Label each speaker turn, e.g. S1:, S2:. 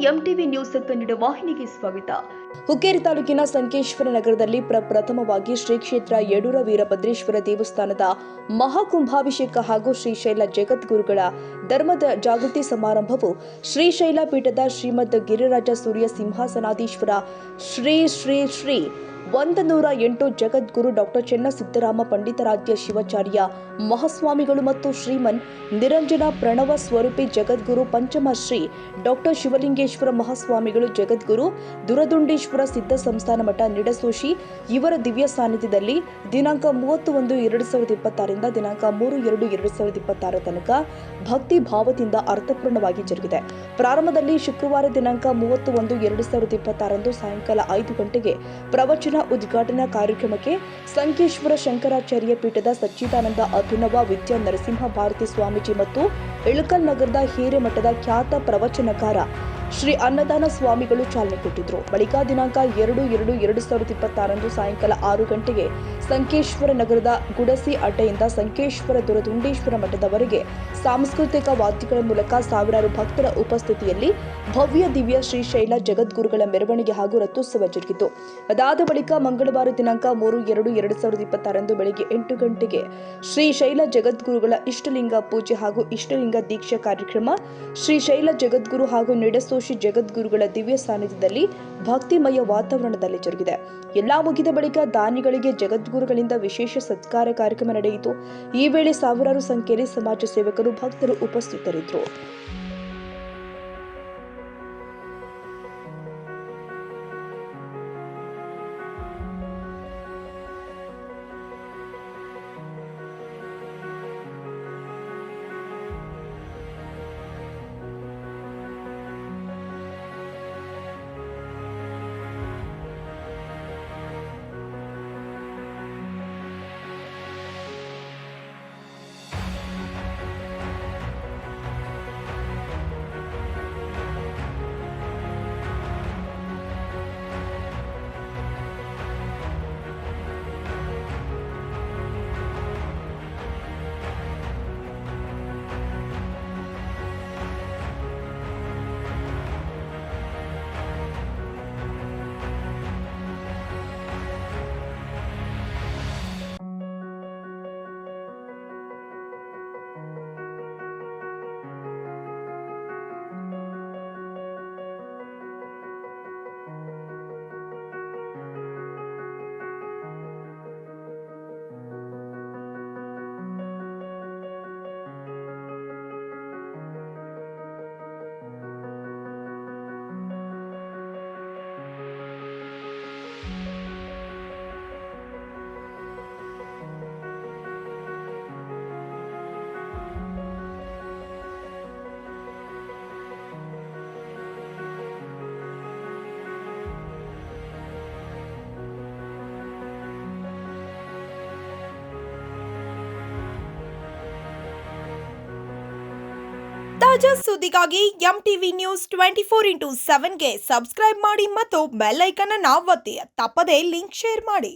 S1: MTV news Kannada ವಾಹಿನಿಗೆ ಸ್ವಾಗತ.
S2: ಹುಕ್ಕೇರಿ ತಾಲೂಕಿನ ಸಂಕೇಶ್ವರ ನಗರದಲ್ಲಿ ಪ್ರಪ್ರಥಮವಾಗಿ ಶ್ರೀ ಕ್ಷೇತ್ರ ಯಡೂರ ವೀರಭದ್ರೇಶ್ವರ ದೇವಸ್ಥಾನದ ಮಹಾಕುಂಭಾಭಿಷೇಕ ಹಾಗೂ ಶ್ರೀಶೈಲ ಜಗದ್ಗುರುಗಳ ಧರ್ಮದ ಜಾಗೃತಿ ಸಮಾರಂಭವು ಶ್ರೀಶೈಲ ಪೀಠದ ಶ್ರೀಮದ್ ಗಿರಿರಾಜ ಸೂರ್ಯ ಸಿಂಹಾಸನಾಧೀಶ್ವರ ಶ್ರೀ ಶ್ರೀ ಶ್ರೀ 108 ಜಗದ್ಗುರು ಡಾಕ್ಟರ್ ಚೆನ್ನಸಿದ್ದರಾಮ ಪಂಡಿತಾರಾಧ್ಯ ಶಿವಾಚಾರ್ಯ ಮಹಾಸ್ವಾಮಿಗಳು ಮತ್ತು ಶ್ರೀಮನ್ ನಿರಂಜನ ಪ್ರಣವ ಸ್ವರೂಪಿ ಜಗದ್ಗುರು ಪಂಚಮ ಶ್ರೀ ಡಾಕ್ಟರ್ ಶಿವಲಿಂಗೇಶ್ವರ ಮಹಾಸ್ವಾಮಿಗಳು ಜಗದ್ಗುರು ದುರದುಂಡೇಶ್ವರ ಸಿದ್ಧ ಸಂಸ್ಥಾನ ಮಠ ನಿಡಸೋಶಿ ಇವರ ದಿವ್ಯ ಸಾನ್ನಿಧ್ಯದಲ್ಲಿ ದಿನಾಂಕ 30/1/2026 ರಿಂದ ದಿನಾಂಕ 3/2/2026 ತನಕ ಭಕ್ತಿ ಭಾವದಿಂದ ಅರ್ಥಪೂರ್ಣವಾಗಿ ಜರುಗಿದೆ. ಪ್ರಾರಂಭದಲ್ಲಿ ಶುಕ್ರವಾರ ದಿನಾಂಕ 30/1/2026 ರಂದು ಸಾಯಂಕಾಲ 5 ಗಂಟೆಗೆ ಪ್ರವಚನ ಉದ್ಘಾಟನಾ ಕಾರ್ಯಕ್ರಮಕ್ಕೆ ಸಂಕೇಶ್ವರ ಶಂಕರಾಚಾರ್ಯ ಪೀಠದ ಸಚ್ಚಿದಾನಂದ ಅಭಿನವ ವಿದ್ಯಾ ನರಸಿಂಹ ಭಾರತಿ ಸ್ವಾಮೀಜಿ ಮತ್ತು ಇಳಕಲ್ ನಗರದ ಹಿರೇಮಠದ ಖ್ಯಾತ ಪ್ರವಚನಕಾರ ಶ್ರೀ ಅನ್ನದಾನ ಸ್ವಾಮಿಗಳು ಚಾಲನೆ ಕೊಟ್ಟಿದ್ದರು. ಬಳಿಕ ದಿನಾಂಕ 2/2/2026 ರಂದು ಸಾಯಂಕಾಲ 6 ಗಂಟೆಗೆ ಸಂಕೇಶ್ವರ ನಗರದ ಗುಡಸಿ ಅಡ್ಡೆಯಿಂದ ಸಂಕೇಶ್ವರ ದುರದುಂಡೇಶ್ವರ ಮಠದವರೆಗೆ ಸಾಂಸ್ಕೃತಿಕ ವಾದ್ಯಗಳ ಮೂಲಕ ಸಾವಿರಾರು ಭಕ್ತರ ಉಪಸ್ಥಿತಿಯಲ್ಲಿ ಭವ್ಯ ದಿವ್ಯ ಶ್ರೀಶೈಲ ಜಗದ್ಗುರುಗಳ ಮೆರವಣಿಗೆ ಹಾಗೂ ರಥೋತ್ಸವ ಜರುಗಿತು. ಅದಾದ ಬಳಿಕ ಮಂಗಳವಾರ ದಿನಾಂಕ 3/2/2026 ರಂದು ಬೆಳಗ್ಗೆ 8 ಗಂಟೆಗೆ ಶ್ರೀಶೈಲ ಜಗದ್ಗುರುಗಳ ಇಷ್ಟಲಿಂಗ ಪೂಜೆ ಹಾಗೂ ಇಷ್ಟಲಿಂಗ ದೀಕ್ಷಾ ಕಾರ್ಯಕ್ರಮ ಶ್ರೀಶೈಲ ಜಗದ್ಗುರು ಹಾಗೂ ನಿಡಸೋಶಿ ಜಗದ್ಗುರುಗಳ ದಿವ್ಯ ಸಾನ್ನಿಧ್ಯದಲ್ಲಿ ಭಕ್ತಿಮಯ ವಾತಾವರಣದಲ್ಲಿ ಜರುಗಿದೆ. ಎಲ್ಲಾ ಮುಗಿದ ಬಳಿಕ ದಾನಿಗಳಿಗೆ ಜಗದ್ಗುರುಗಳಿಂದ ವಿಶೇಷ ಸತ್ಕಾರ ಕಾರ್ಯಕ್ರಮ ನಡೆಯಿತು. ಈ ವೇಳೆ ಸಾವಿರಾರು ಸಂಖ್ಯೆಯಲ್ಲಿ ಸಮಾಜ ಸೇವಕರು ಭಕ್ತರು ಉಪಸ್ಥಿತರಿದ್ದರು.
S3: ತಾಜಾ ಸುದ್ದಿಗಾಗಿ ಎಂಟಿವಿ ನ್ಯೂಸ್ 24x7 ಗೆ ಸಬ್ಸ್ಕ್ರೈಬ್ ಮಾಡಿ ಮತ್ತು ಬೆಲ್ ಐಕಾನ್ ಅನ್ನು ಒತ್ತಿ. ತಪ್ಪದೇ ಲಿಂಕ್ ಶೇರ್ ಮಾಡಿ.